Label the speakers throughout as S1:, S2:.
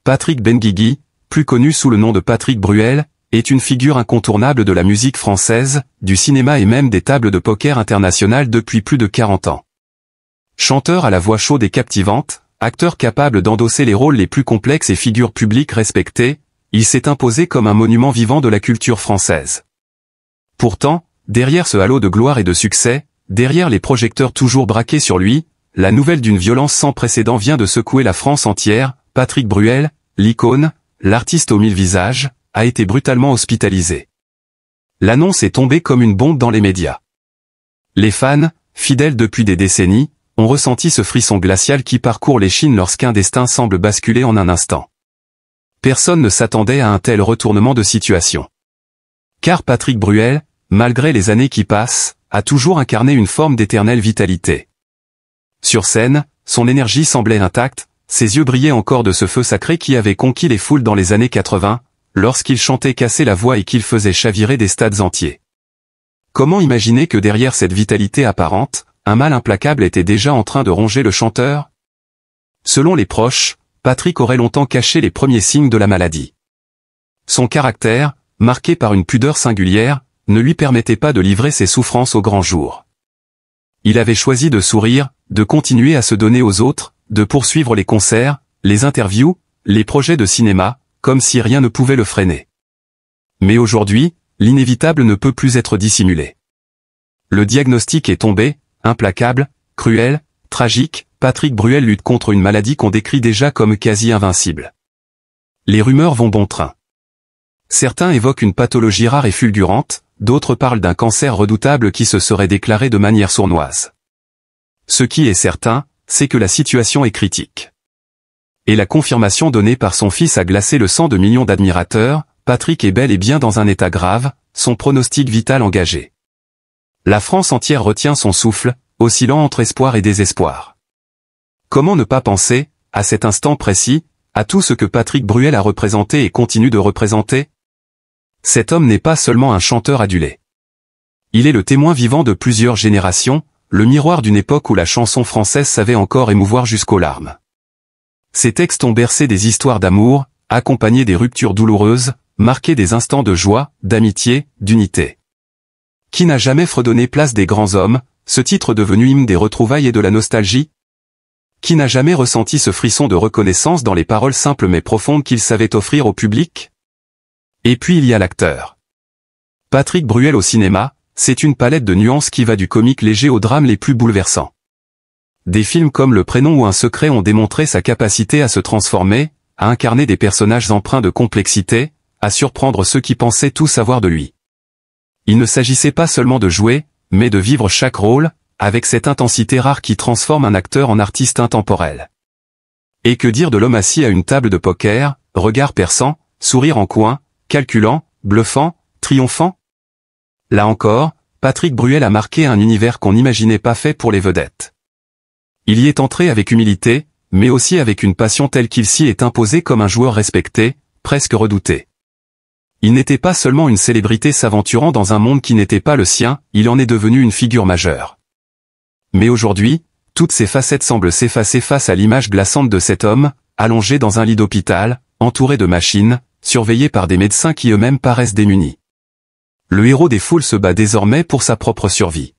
S1: Patrick Benguigui, plus connu sous le nom de Patrick Bruel, est une figure incontournable de la musique française, du cinéma et même des tables de poker internationales depuis plus de 40 ans. Chanteur à la voix chaude et captivante, acteur capable d'endosser les rôles les plus complexes et figure publique respectée, il s'est imposé comme un monument vivant de la culture française. Pourtant, derrière ce halo de gloire et de succès, derrière les projecteurs toujours braqués sur lui, la nouvelle d'une violence sans précédent vient de secouer la France entière. Patrick Bruel, l'icône, l'artiste aux 1000 visages, a été brutalement hospitalisé. L'annonce est tombée comme une bombe dans les médias. Les fans, fidèles depuis des décennies, ont ressenti ce frisson glacial qui parcourt l'échine lorsqu'un destin semble basculer en un instant. Personne ne s'attendait à un tel retournement de situation. Car Patrick Bruel, malgré les années qui passent, a toujours incarné une forme d'éternelle vitalité. Sur scène, son énergie semblait intacte, ses yeux brillaient encore de ce feu sacré qui avait conquis les foules dans les années 80, lorsqu'il chantait casser la voix et qu'il faisait chavirer des stades entiers. Comment imaginer que derrière cette vitalité apparente, un mal implacable était déjà en train de ronger le chanteur? Selon les proches, Patrick aurait longtemps caché les premiers signes de la maladie. Son caractère, marqué par une pudeur singulière, ne lui permettait pas de livrer ses souffrances au grand jour. Il avait choisi de sourire, de continuer à se donner aux autres, de poursuivre les concerts, les interviews, les projets de cinéma, comme si rien ne pouvait le freiner. Mais aujourd'hui, l'inévitable ne peut plus être dissimulé. Le diagnostic est tombé, implacable, cruel, tragique, Patrick Bruel lutte contre une maladie qu'on décrit déjà comme quasi invincible. Les rumeurs vont bon train. Certains évoquent une pathologie rare et fulgurante, d'autres parlent d'un cancer redoutable qui se serait déclaré de manière sournoise. Ce qui est certain, c'est que la situation est critique. Et la confirmation donnée par son fils a glacé le sang de millions d'admirateurs. Patrick est bel et bien dans un état grave, son pronostic vital engagé. La France entière retient son souffle, oscillant entre espoir et désespoir. Comment ne pas penser, à cet instant précis, à tout ce que Patrick Bruel a représenté et continue de représenter? Cet homme n'est pas seulement un chanteur adulé. Il est le témoin vivant de plusieurs générations, le miroir d'une époque où la chanson française savait encore émouvoir jusqu'aux larmes. Ses textes ont bercé des histoires d'amour, accompagné des ruptures douloureuses, marqué des instants de joie, d'amitié, d'unité. Qui n'a jamais fredonné Place des grands hommes, ce titre devenu hymne des retrouvailles et de la nostalgie? Qui n'a jamais ressenti ce frisson de reconnaissance dans les paroles simples mais profondes qu'il savait offrir au public? Et puis il y a l'acteur. Patrick Bruel au cinéma, c'est une palette de nuances qui va du comique léger aux drames les plus bouleversants. Des films comme Le Prénom ou Un secret ont démontré sa capacité à se transformer, à incarner des personnages empreints de complexité, à surprendre ceux qui pensaient tout savoir de lui. Il ne s'agissait pas seulement de jouer, mais de vivre chaque rôle, avec cette intensité rare qui transforme un acteur en artiste intemporel. Et que dire de l'homme assis à une table de poker, regard perçant, sourire en coin, calculant, bluffant, triomphant? Là encore, Patrick Bruel a marqué un univers qu'on n'imaginait pas fait pour les vedettes. Il y est entré avec humilité, mais aussi avec une passion telle qu'il s'y est imposé comme un joueur respecté, presque redouté. Il n'était pas seulement une célébrité s'aventurant dans un monde qui n'était pas le sien, il en est devenu une figure majeure. Mais aujourd'hui, toutes ces facettes semblent s'effacer face à l'image glaçante de cet homme, allongé dans un lit d'hôpital, entouré de machines, surveillé par des médecins qui eux-mêmes paraissent démunis. Le héros des foules se bat désormais pour sa propre survie.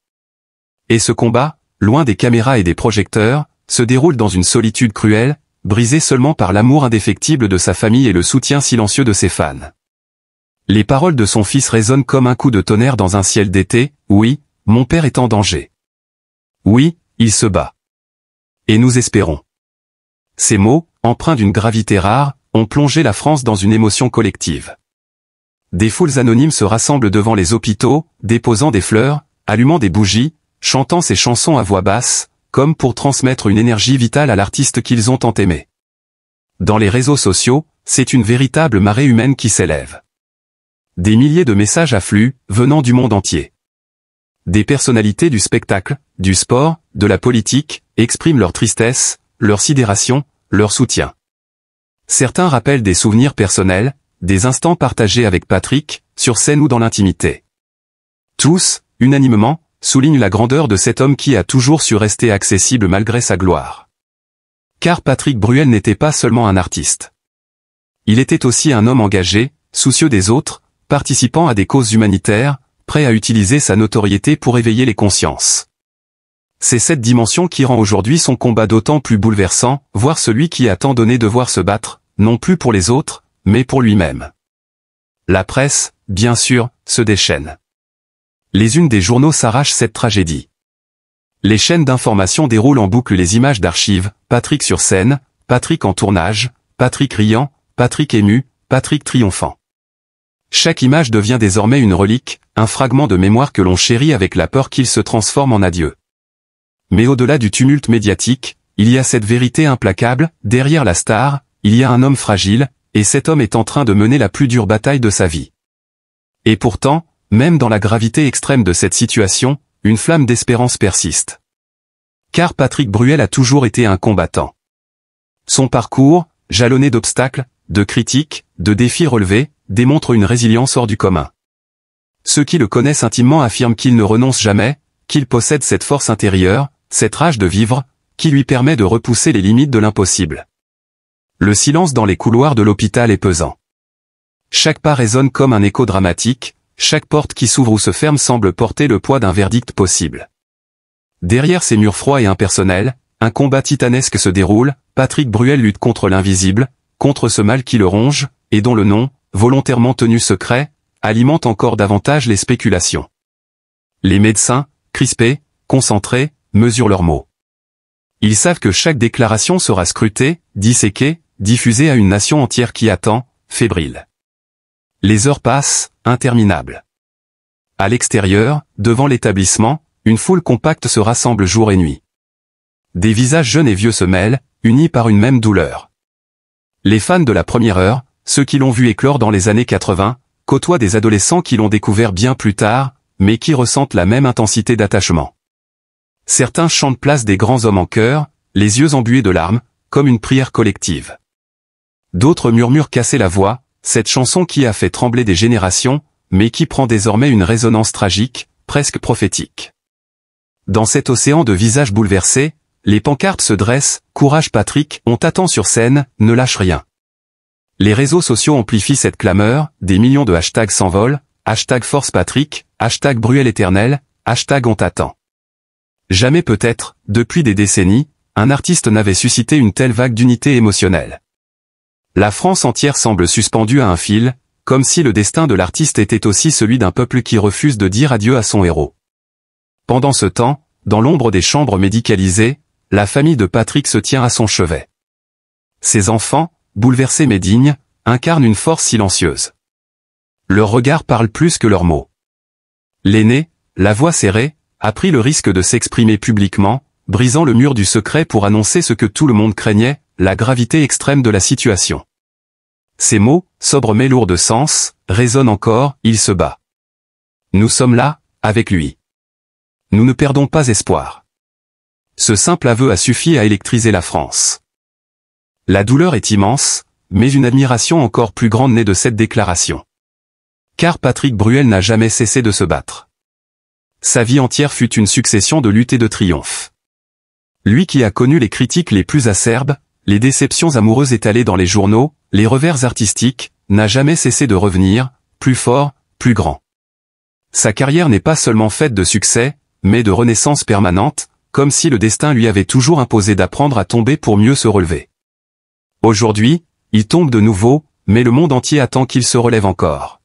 S1: Et ce combat, loin des caméras et des projecteurs, se déroule dans une solitude cruelle, brisée seulement par l'amour indéfectible de sa famille et le soutien silencieux de ses fans. Les paroles de son fils résonnent comme un coup de tonnerre dans un ciel d'été. Oui, mon père est en danger. Oui, il se bat. Et nous espérons. Ces mots, empreints d'une gravité rare, ont plongé la France dans une émotion collective. Des foules anonymes se rassemblent devant les hôpitaux, déposant des fleurs, allumant des bougies, chantant ces chansons à voix basse, comme pour transmettre une énergie vitale à l'artiste qu'ils ont tant aimé. Dans les réseaux sociaux, c'est une véritable marée humaine qui s'élève. Des milliers de messages affluent, venant du monde entier. Des personnalités du spectacle, du sport, de la politique, expriment leur tristesse, leur sidération, leur soutien. Certains rappellent des souvenirs personnels, des instants partagés avec Patrick, sur scène ou dans l'intimité. Tous, unanimement, soulignent la grandeur de cet homme qui a toujours su rester accessible malgré sa gloire. Car Patrick Bruel n'était pas seulement un artiste. il était aussi un homme engagé, soucieux des autres, participant à des causes humanitaires, prêt à utiliser sa notoriété pour éveiller les consciences. C'est cette dimension qui rend aujourd'hui son combat d'autant plus bouleversant, voir celui qui a tant donné devoir se battre, non plus pour les autres, mais pour lui-même. La presse, bien sûr, se déchaîne. Les unes des journaux s'arrachent cette tragédie. Les chaînes d'information déroulent en boucle les images d'archives, Patrick sur scène, Patrick en tournage, Patrick riant, Patrick ému, Patrick triomphant. Chaque image devient désormais une relique, un fragment de mémoire que l'on chérit avec la peur qu'il se transforme en adieu. Mais au-delà du tumulte médiatique, il y a cette vérité implacable, derrière la star, il y a un homme fragile, et cet homme est en train de mener la plus dure bataille de sa vie. Et pourtant, même dans la gravité extrême de cette situation, une flamme d'espérance persiste. Car Patrick Bruel a toujours été un combattant. Son parcours, jalonné d'obstacles, de critiques, de défis relevés, démontre une résilience hors du commun. Ceux qui le connaissent intimement affirment qu'il ne renonce jamais, qu'il possède cette force intérieure, cette rage de vivre, qui lui permet de repousser les limites de l'impossible. Le silence dans les couloirs de l'hôpital est pesant. Chaque pas résonne comme un écho dramatique, chaque porte qui s'ouvre ou se ferme semble porter le poids d'un verdict possible. Derrière ces murs froids et impersonnels, un combat titanesque se déroule, Patrick Bruel lutte contre l'invisible, contre ce mal qui le ronge, et dont le nom, volontairement tenu secret, alimente encore davantage les spéculations. Les médecins, crispés, concentrés, mesurent leurs mots. Ils savent que chaque déclaration sera scrutée, disséquée, diffusée à une nation entière qui attend, fébrile. Les heures passent, interminables. À l'extérieur, devant l'établissement, une foule compacte se rassemble jour et nuit. Des visages jeunes et vieux se mêlent, unis par une même douleur. Les fans de la première heure, ceux qui l'ont vu éclore dans les années 80, côtoient des adolescents qui l'ont découvert bien plus tard, mais qui ressentent la même intensité d'attachement. Certains chantent place des grands hommes en chœur, les yeux embués de larmes, comme une prière collective. D'autres murmurent casser la voix, cette chanson qui a fait trembler des générations, mais qui prend désormais une résonance tragique, presque prophétique. Dans cet océan de visages bouleversés, les pancartes se dressent, « Courage Patrick, on t'attend sur scène, ne lâche rien ». Les réseaux sociaux amplifient cette clameur, des millions de hashtags s'envolent, hashtag Force Patrick, hashtag Bruel éternel, hashtag on t'attend. Jamais peut-être, depuis des décennies, un artiste n'avait suscité une telle vague d'unité émotionnelle. La France entière semble suspendue à un fil, comme si le destin de l'artiste était aussi celui d'un peuple qui refuse de dire adieu à son héros. Pendant ce temps, dans l'ombre des chambres médicalisées, la famille de Patrick se tient à son chevet. Ses enfants, bouleversés mais dignes, incarnent une force silencieuse. Leurs regards parlent plus que leurs mots. L'aîné, la voix serrée, a pris le risque de s'exprimer publiquement, brisant le mur du secret pour annoncer ce que tout le monde craignait, la gravité extrême de la situation. Ces mots, sobres mais lourds de sens, résonnent encore, il se bat. Nous sommes là, avec lui. Nous ne perdons pas espoir. Ce simple aveu a suffi à électriser la France. La douleur est immense, mais une admiration encore plus grande naît de cette déclaration. Car Patrick Bruel n'a jamais cessé de se battre. Sa vie entière fut une succession de luttes et de triomphes. Lui qui a connu les critiques les plus acerbes, les déceptions amoureuses étalées dans les journaux, les revers artistiques, n'a jamais cessé de revenir, plus fort, plus grand. Sa carrière n'est pas seulement faite de succès, mais de renaissance permanente, comme si le destin lui avait toujours imposé d'apprendre à tomber pour mieux se relever. Aujourd'hui, il tombe de nouveau, mais le monde entier attend qu'il se relève encore.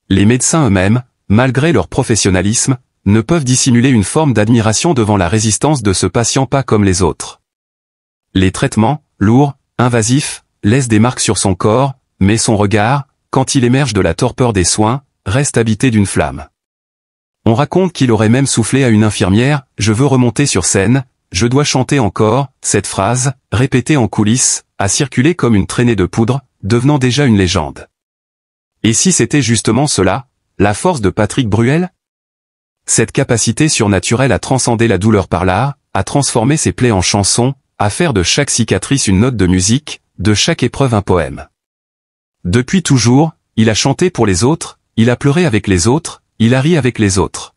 S1: Les médecins eux-mêmes, malgré leur professionnalisme, ne peuvent dissimuler une forme d'admiration devant la résistance de ce patient pas comme les autres. Les traitements, lourds, invasifs, laissent des marques sur son corps, mais son regard, quand il émerge de la torpeur des soins, reste habité d'une flamme. On raconte qu'il aurait même soufflé à une infirmière « Je veux remonter sur scène, je dois chanter encore », cette phrase, répétée en coulisses, a circulé comme une traînée de poudre, devenant déjà une légende. Et si c'était justement cela, la force de Patrick Bruel? Cette capacité surnaturelle à transcender la douleur par l'art, à transformer ses plaies en chansons, à faire de chaque cicatrice une note de musique, de chaque épreuve un poème. Depuis toujours, il a chanté pour les autres, il a pleuré avec les autres, il a ri avec les autres.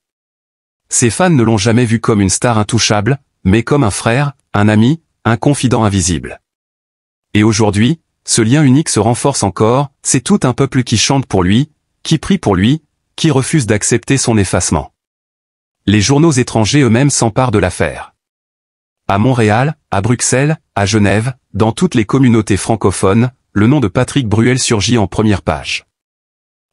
S1: Ses fans ne l'ont jamais vu comme une star intouchable, mais comme un frère, un ami, un confident invisible. Et aujourd'hui, ce lien unique se renforce encore, c'est tout un peuple qui chante pour lui, qui prie pour lui, qui refuse d'accepter son effacement. Les journaux étrangers eux-mêmes s'emparent de l'affaire. À Montréal, à Bruxelles, à Genève, dans toutes les communautés francophones, le nom de Patrick Bruel surgit en première page.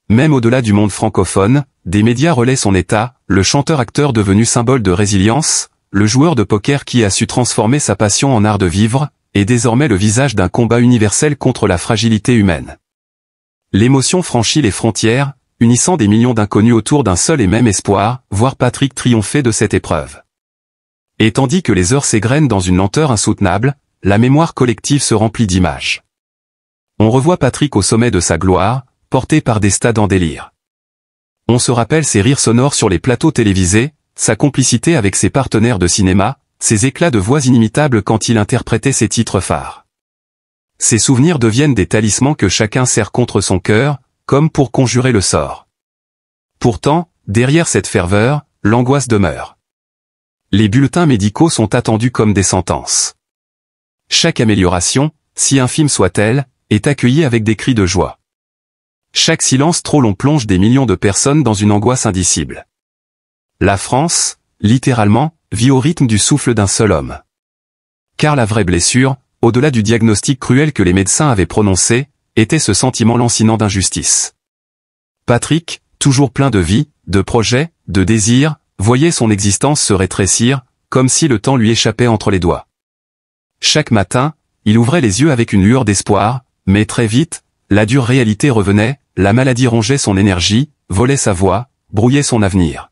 S1: Même au-delà du monde francophone, des médias relaient son état, le chanteur-acteur devenu symbole de résilience, le joueur de poker qui a su transformer sa passion en art de vivre, est désormais le visage d'un combat universel contre la fragilité humaine. L'émotion franchit les frontières, unissant des millions d'inconnus autour d'un seul et même espoir, voir Patrick triompher de cette épreuve. Et tandis que les heures s'égrènent dans une lenteur insoutenable, la mémoire collective se remplit d'images. On revoit Patrick au sommet de sa gloire, porté par des stades en délire. On se rappelle ses rires sonores sur les plateaux télévisés, sa complicité avec ses partenaires de cinéma, ses éclats de voix inimitables quand il interprétait ses titres phares. Ces souvenirs deviennent des talismans que chacun serre contre son cœur, comme pour conjurer le sort. Pourtant, derrière cette ferveur, l'angoisse demeure. Les bulletins médicaux sont attendus comme des sentences. Chaque amélioration, si infime soit-elle, est accueillie avec des cris de joie. Chaque silence trop long plonge des millions de personnes dans une angoisse indicible. La France, littéralement, vit au rythme du souffle d'un seul homme. Car la vraie blessure, au-delà du diagnostic cruel que les médecins avaient prononcé, était ce sentiment lancinant d'injustice. Patrick, toujours plein de vie, de projets, de désirs, voyait son existence se rétrécir, comme si le temps lui échappait entre les doigts. Chaque matin, il ouvrait les yeux avec une lueur d'espoir, mais très vite, la dure réalité revenait, la maladie rongeait son énergie, volait sa voix, brouillait son avenir.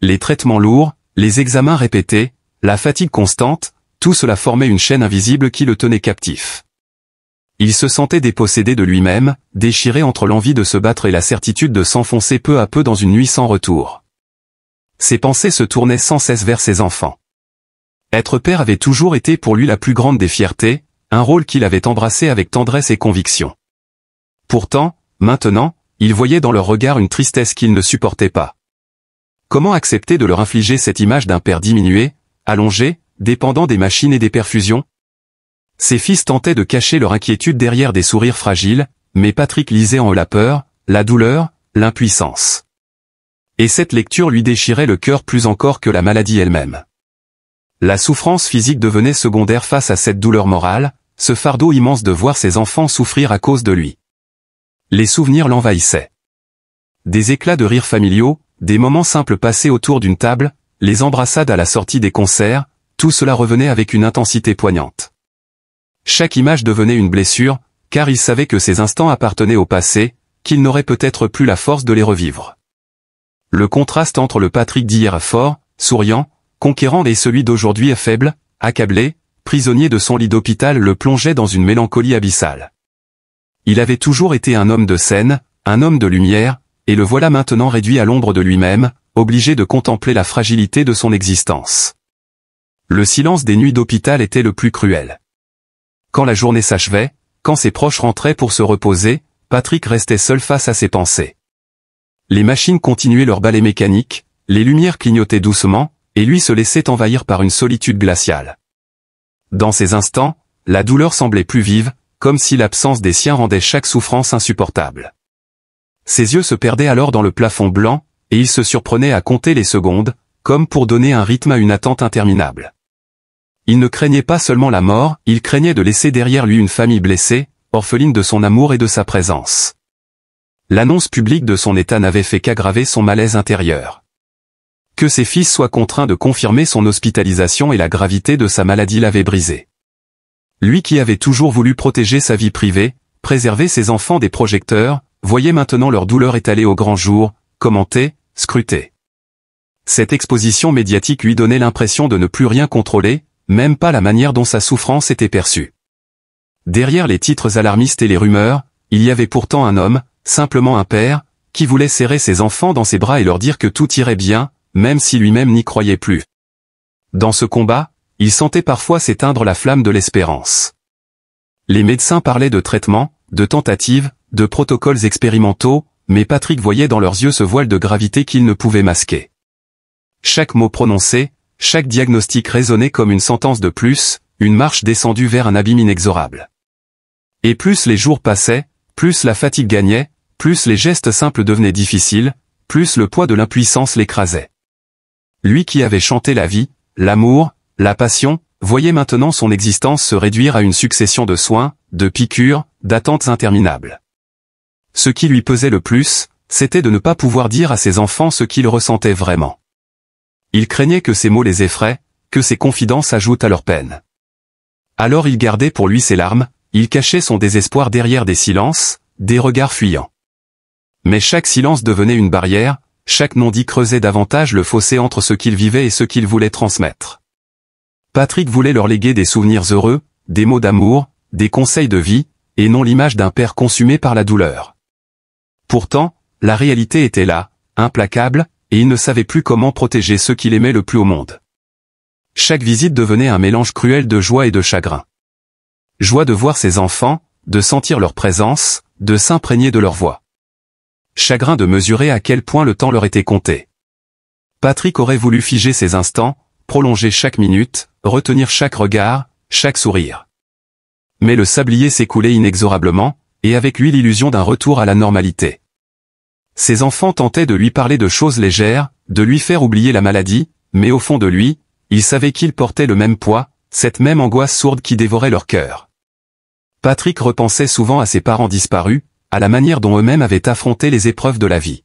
S1: Les traitements lourds, les examens répétés, la fatigue constante, tout cela formait une chaîne invisible qui le tenait captif. Il se sentait dépossédé de lui-même, déchiré entre l'envie de se battre et la certitude de s'enfoncer peu à peu dans une nuit sans retour. Ses pensées se tournaient sans cesse vers ses enfants. Être père avait toujours été pour lui la plus grande des fiertés, un rôle qu'il avait embrassé avec tendresse et conviction. Pourtant, maintenant, il voyait dans leur regard une tristesse qu'il ne supportait pas. Comment accepter de leur infliger cette image d'un père diminué, allongé, dépendant des machines et des perfusions? Ses fils tentaient de cacher leur inquiétude derrière des sourires fragiles, mais Patrick lisait en eux la peur, la douleur, l'impuissance. Et cette lecture lui déchirait le cœur plus encore que la maladie elle-même. La souffrance physique devenait secondaire face à cette douleur morale, ce fardeau immense de voir ses enfants souffrir à cause de lui. Les souvenirs l'envahissaient. Des éclats de rire familiaux, des moments simples passés autour d'une table, les embrassades à la sortie des concerts, tout cela revenait avec une intensité poignante. Chaque image devenait une blessure, car il savait que ces instants appartenaient au passé, qu'il n'aurait peut-être plus la force de les revivre. Le contraste entre le Patrick d'hier fort, souriant, conquérant et celui d'aujourd'hui faible, accablé, prisonnier de son lit d'hôpital le plongeait dans une mélancolie abyssale. Il avait toujours été un homme de scène, un homme de lumière, et le voilà maintenant réduit à l'ombre de lui-même, obligé de contempler la fragilité de son existence. Le silence des nuits d'hôpital était le plus cruel. Quand la journée s'achevait, quand ses proches rentraient pour se reposer, Patrick restait seul face à ses pensées. Les machines continuaient leur balai mécanique, les lumières clignotaient doucement, et lui se laissait envahir par une solitude glaciale. Dans ces instants, la douleur semblait plus vive, comme si l'absence des siens rendait chaque souffrance insupportable. Ses yeux se perdaient alors dans le plafond blanc, et il se surprenait à compter les secondes, comme pour donner un rythme à une attente interminable. Il ne craignait pas seulement la mort, il craignait de laisser derrière lui une famille blessée, orpheline de son amour et de sa présence. L'annonce publique de son état n'avait fait qu'aggraver son malaise intérieur. Que ses fils soient contraints de confirmer son hospitalisation et la gravité de sa maladie l'avait brisé. Lui qui avait toujours voulu protéger sa vie privée, préserver ses enfants des projecteurs, voyait maintenant leur douleur étalée au grand jour, commentée, scrutée. Cette exposition médiatique lui donnait l'impression de ne plus rien contrôler, même pas la manière dont sa souffrance était perçue. Derrière les titres alarmistes et les rumeurs, il y avait pourtant un homme, simplement un père, qui voulait serrer ses enfants dans ses bras et leur dire que tout irait bien, même si lui-même n'y croyait plus. Dans ce combat, il sentait parfois s'éteindre la flamme de l'espérance. Les médecins parlaient de traitements, de tentatives, de protocoles expérimentaux, mais Patrick voyait dans leurs yeux ce voile de gravité qu'il ne pouvait masquer. Chaque mot prononcé, chaque diagnostic résonnait comme une sentence de plus, une marche descendue vers un abîme inexorable. Et plus les jours passaient, plus la fatigue gagnait, plus les gestes simples devenaient difficiles, plus le poids de l'impuissance l'écrasait. Lui qui avait chanté la vie, l'amour, la passion, voyait maintenant son existence se réduire à une succession de soins, de piqûres, d'attentes interminables. Ce qui lui pesait le plus, c'était de ne pas pouvoir dire à ses enfants ce qu'il ressentait vraiment. Il craignait que ces mots les effraient, que ces confidences ajoutent à leur peine. Alors il gardait pour lui ses larmes, il cachait son désespoir derrière des silences, des regards fuyants. Mais chaque silence devenait une barrière, chaque non-dit creusait davantage le fossé entre ce qu'il vivait et ce qu'il voulait transmettre. Patrick voulait leur léguer des souvenirs heureux, des mots d'amour, des conseils de vie, et non l'image d'un père consumé par la douleur. Pourtant, la réalité était là, implacable, et il ne savait plus comment protéger ceux qu'il aimait le plus au monde. Chaque visite devenait un mélange cruel de joie et de chagrin. Joie de voir ses enfants, de sentir leur présence, de s'imprégner de leur voix. Chagrin de mesurer à quel point le temps leur était compté. Patrick aurait voulu figer ses instants, prolonger chaque minute, retenir chaque regard, chaque sourire. Mais le sablier s'écoulait inexorablement, et avec lui l'illusion d'un retour à la normalité. Ses enfants tentaient de lui parler de choses légères, de lui faire oublier la maladie, mais au fond de lui, il savait qu'ils portaient le même poids, cette même angoisse sourde qui dévorait leur cœur. Patrick repensait souvent à ses parents disparus, à la manière dont eux-mêmes avaient affronté les épreuves de la vie.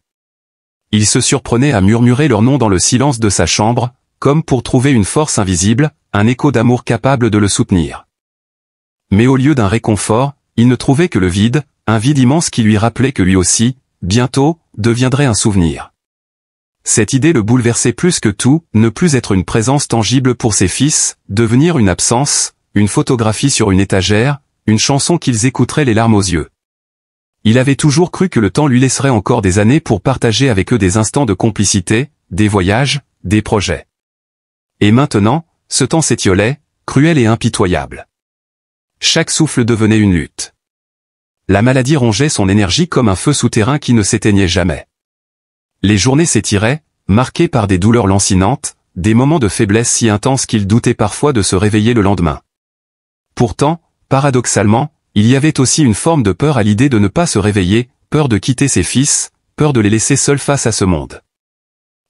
S1: Il se surprenait à murmurer leur nom dans le silence de sa chambre, comme pour trouver une force invisible, un écho d'amour capable de le soutenir. Mais au lieu d'un réconfort, il ne trouvait que le vide, un vide immense qui lui rappelait que lui aussi, bientôt, deviendrait un souvenir. Cette idée le bouleversait plus que tout, ne plus être une présence tangible pour ses fils, devenir une absence, une photographie sur une étagère, une chanson qu'ils écouteraient les larmes aux yeux. Il avait toujours cru que le temps lui laisserait encore des années pour partager avec eux des instants de complicité, des voyages, des projets. Et maintenant, ce temps s'étiolait, cruel et impitoyable. Chaque souffle devenait une lutte. La maladie rongeait son énergie comme un feu souterrain qui ne s'éteignait jamais. Les journées s'étiraient, marquées par des douleurs lancinantes, des moments de faiblesse si intenses qu'il doutait parfois de se réveiller le lendemain. Pourtant, paradoxalement, il y avait aussi une forme de peur à l'idée de ne pas se réveiller, peur de quitter ses fils, peur de les laisser seuls face à ce monde.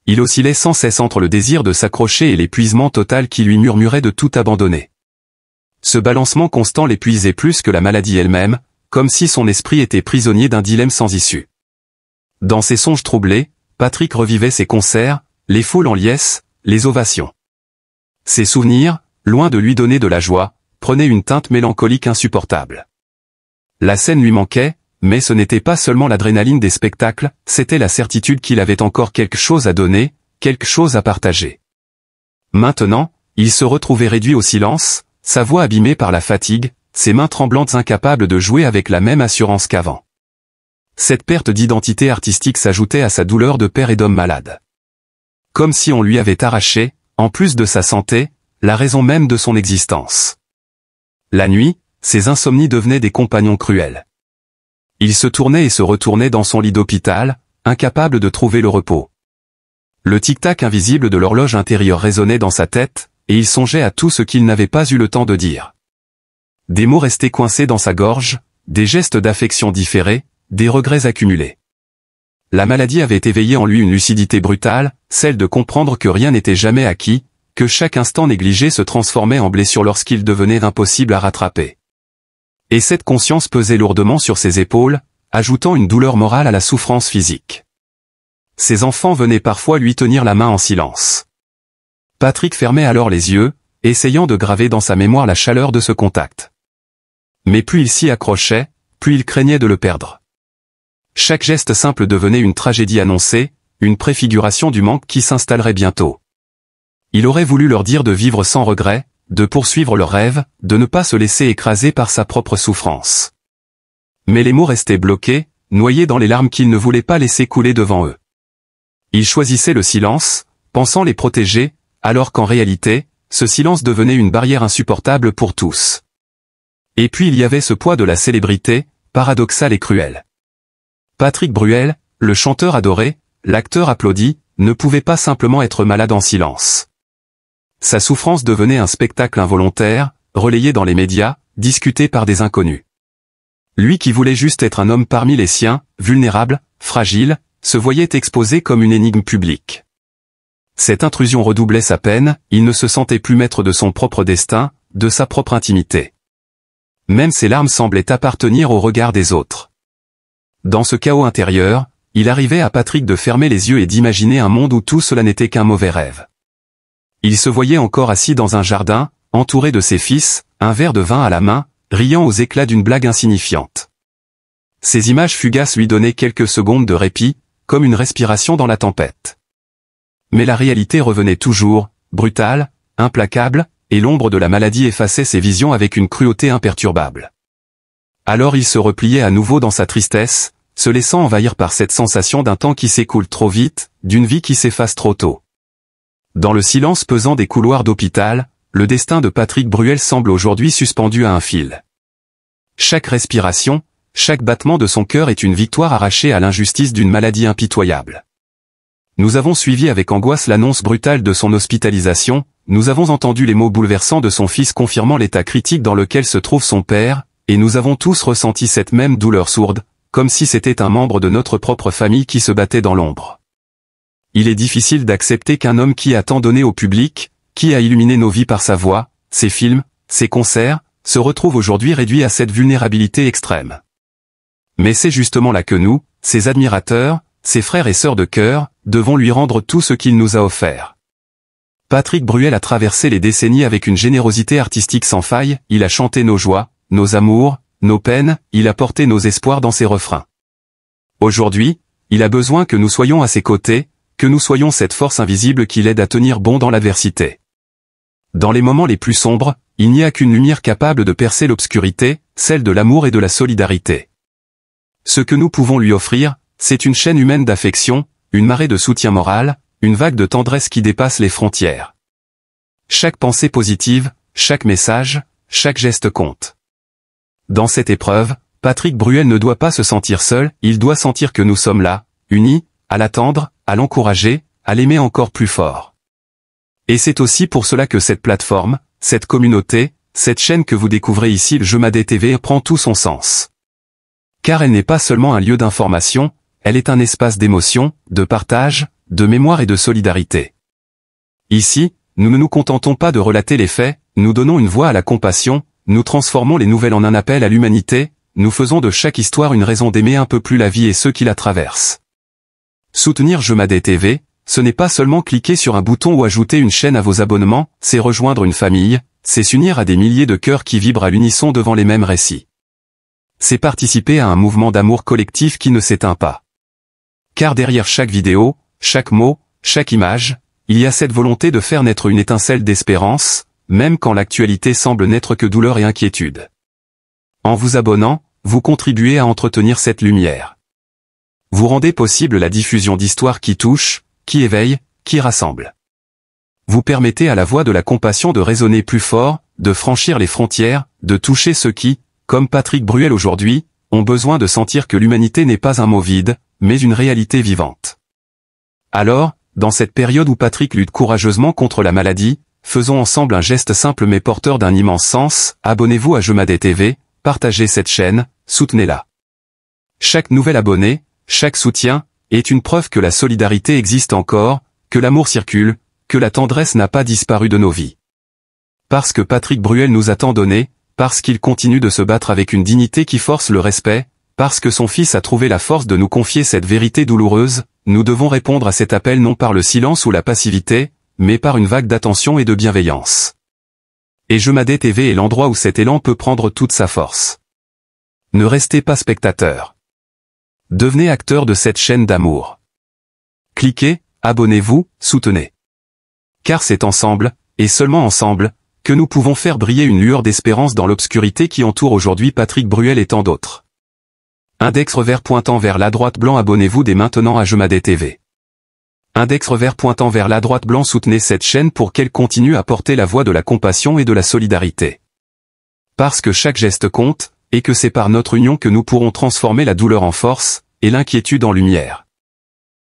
S1: Il oscillait sans cesse entre le désir de s'accrocher et l'épuisement total qui lui murmurait de tout abandonner. Ce balancement constant l'épuisait plus que la maladie elle-même, comme si son esprit était prisonnier d'un dilemme sans issue. Dans ses songes troublés, Patrick revivait ses concerts, les foules en liesse, les ovations. Ses souvenirs, loin de lui donner de la joie, prenaient une teinte mélancolique insupportable. La scène lui manquait, mais ce n'était pas seulement l'adrénaline des spectacles, c'était la certitude qu'il avait encore quelque chose à donner, quelque chose à partager. Maintenant, il se retrouvait réduit au silence, sa voix abîmée par la fatigue, ses mains tremblantes incapables de jouer avec la même assurance qu'avant. Cette perte d'identité artistique s'ajoutait à sa douleur de père et d'homme malade. Comme si on lui avait arraché, en plus de sa santé, la raison même de son existence. La nuit, ses insomnies devenaient des compagnons cruels. Il se tournait et se retournait dans son lit d'hôpital, incapable de trouver le repos. Le tic-tac invisible de l'horloge intérieure résonnait dans sa tête, et il songeait à tout ce qu'il n'avait pas eu le temps de dire. Des mots restés coincés dans sa gorge, des gestes d'affection différés, des regrets accumulés. La maladie avait éveillé en lui une lucidité brutale, celle de comprendre que rien n'était jamais acquis, que chaque instant négligé se transformait en blessure lorsqu'il devenait impossible à rattraper. Et cette conscience pesait lourdement sur ses épaules, ajoutant une douleur morale à la souffrance physique. Ses enfants venaient parfois lui tenir la main en silence. Patrick fermait alors les yeux, essayant de graver dans sa mémoire la chaleur de ce contact. Mais plus il s'y accrochait, plus il craignait de le perdre. Chaque geste simple devenait une tragédie annoncée, une préfiguration du manque qui s'installerait bientôt. Il aurait voulu leur dire de vivre sans regret, de poursuivre leurs rêves, de ne pas se laisser écraser par sa propre souffrance. Mais les mots restaient bloqués, noyés dans les larmes qu'il ne voulait pas laisser couler devant eux. Il choisissait le silence, pensant les protéger, alors qu'en réalité, ce silence devenait une barrière insupportable pour tous. Et puis il y avait ce poids de la célébrité, paradoxal et cruel. Patrick Bruel, le chanteur adoré, l'acteur applaudi, ne pouvait pas simplement être malade en silence. Sa souffrance devenait un spectacle involontaire, relayé dans les médias, discuté par des inconnus. Lui qui voulait juste être un homme parmi les siens, vulnérable, fragile, se voyait exposé comme une énigme publique. Cette intrusion redoublait sa peine, il ne se sentait plus maître de son propre destin, de sa propre intimité. Même ses larmes semblaient appartenir au regard des autres. Dans ce chaos intérieur, il arrivait à Patrick de fermer les yeux et d'imaginer un monde où tout cela n'était qu'un mauvais rêve. Il se voyait encore assis dans un jardin, entouré de ses fils, un verre de vin à la main, riant aux éclats d'une blague insignifiante. Ces images fugaces lui donnaient quelques secondes de répit, comme une respiration dans la tempête. Mais la réalité revenait toujours, brutale, implacable, et l'ombre de la maladie effaçait ses visions avec une cruauté imperturbable. Alors il se repliait à nouveau dans sa tristesse, se laissant envahir par cette sensation d'un temps qui s'écoule trop vite, d'une vie qui s'efface trop tôt. Dans le silence pesant des couloirs d'hôpital, le destin de Patrick Bruel semble aujourd'hui suspendu à un fil. Chaque respiration, chaque battement de son cœur est une victoire arrachée à l'injustice d'une maladie impitoyable. Nous avons suivi avec angoisse l'annonce brutale de son hospitalisation, nous avons entendu les mots bouleversants de son fils confirmant l'état critique dans lequel se trouve son père, et nous avons tous ressenti cette même douleur sourde, comme si c'était un membre de notre propre famille qui se battait dans l'ombre. Il est difficile d'accepter qu'un homme qui a tant donné au public, qui a illuminé nos vies par sa voix, ses films, ses concerts, se retrouve aujourd'hui réduit à cette vulnérabilité extrême. Mais c'est justement là que nous, ses admirateurs, ses frères et sœurs de cœur, devons lui rendre tout ce qu'il nous a offert. Patrick Bruel a traversé les décennies avec une générosité artistique sans faille, il a chanté nos joies, nos amours, nos peines, il a porté nos espoirs dans ses refrains. Aujourd'hui, il a besoin que nous soyons à ses côtés, que nous soyons cette force invisible qui l'aide à tenir bon dans l'adversité. Dans les moments les plus sombres, il n'y a qu'une lumière capable de percer l'obscurité, celle de l'amour et de la solidarité. Ce que nous pouvons lui offrir, c'est une chaîne humaine d'affection, une marée de soutien moral, une vague de tendresse qui dépasse les frontières. Chaque pensée positive, chaque message, chaque geste compte. Dans cette épreuve, Patrick Bruel ne doit pas se sentir seul, il doit sentir que nous sommes là, unis, à l'attendre, à l'encourager, à l'aimer encore plus fort. Et c'est aussi pour cela que cette plateforme, cette communauté, cette chaîne que vous découvrez ici, le Jemadé TV, prend tout son sens. Car elle n'est pas seulement un lieu d'information, elle est un espace d'émotion, de partage, de mémoire et de solidarité. Ici, nous ne nous contentons pas de relater les faits, nous donnons une voix à la compassion, nous transformons les nouvelles en un appel à l'humanité, nous faisons de chaque histoire une raison d'aimer un peu plus la vie et ceux qui la traversent. Soutenir Jemadé TV, ce n'est pas seulement cliquer sur un bouton ou ajouter une chaîne à vos abonnements, c'est rejoindre une famille, c'est s'unir à des milliers de cœurs qui vibrent à l'unisson devant les mêmes récits. C'est participer à un mouvement d'amour collectif qui ne s'éteint pas. Car derrière chaque vidéo, chaque mot, chaque image, il y a cette volonté de faire naître une étincelle d'espérance, même quand l'actualité semble n'être que douleur et inquiétude. En vous abonnant, vous contribuez à entretenir cette lumière. Vous rendez possible la diffusion d'histoires qui touchent, qui éveillent, qui rassemblent. Vous permettez à la voix de la compassion de résonner plus fort, de franchir les frontières, de toucher ceux qui, comme Patrick Bruel aujourd'hui, ont besoin de sentir que l'humanité n'est pas un mot vide, mais une réalité vivante. Alors, dans cette période où Patrick lutte courageusement contre la maladie, faisons ensemble un geste simple mais porteur d'un immense sens, abonnez-vous à Jemadé TV, partagez cette chaîne, soutenez-la. Chaque nouvel abonné, chaque soutien, est une preuve que la solidarité existe encore, que l'amour circule, que la tendresse n'a pas disparu de nos vies. Parce que Patrick Bruel nous a tant donné, parce qu'il continue de se battre avec une dignité qui force le respect, parce que son fils a trouvé la force de nous confier cette vérité douloureuse, nous devons répondre à cet appel non par le silence ou la passivité, mais par une vague d'attention et de bienveillance. Et Jemadé TV est l'endroit où cet élan peut prendre toute sa force. Ne restez pas spectateur. Devenez acteur de cette chaîne d'amour. Cliquez, abonnez-vous, soutenez. Car c'est ensemble, et seulement ensemble, que nous pouvons faire briller une lueur d'espérance dans l'obscurité qui entoure aujourd'hui Patrick Bruel et tant d'autres. Index revers pointant vers la droite blanc, abonnez-vous dès maintenant à Jemadé TV. Index revers pointant vers la droite blanc, soutenez cette chaîne pour qu'elle continue à porter la voix de la compassion et de la solidarité. Parce que chaque geste compte, et que c'est par notre union que nous pourrons transformer la douleur en force, et l'inquiétude en lumière.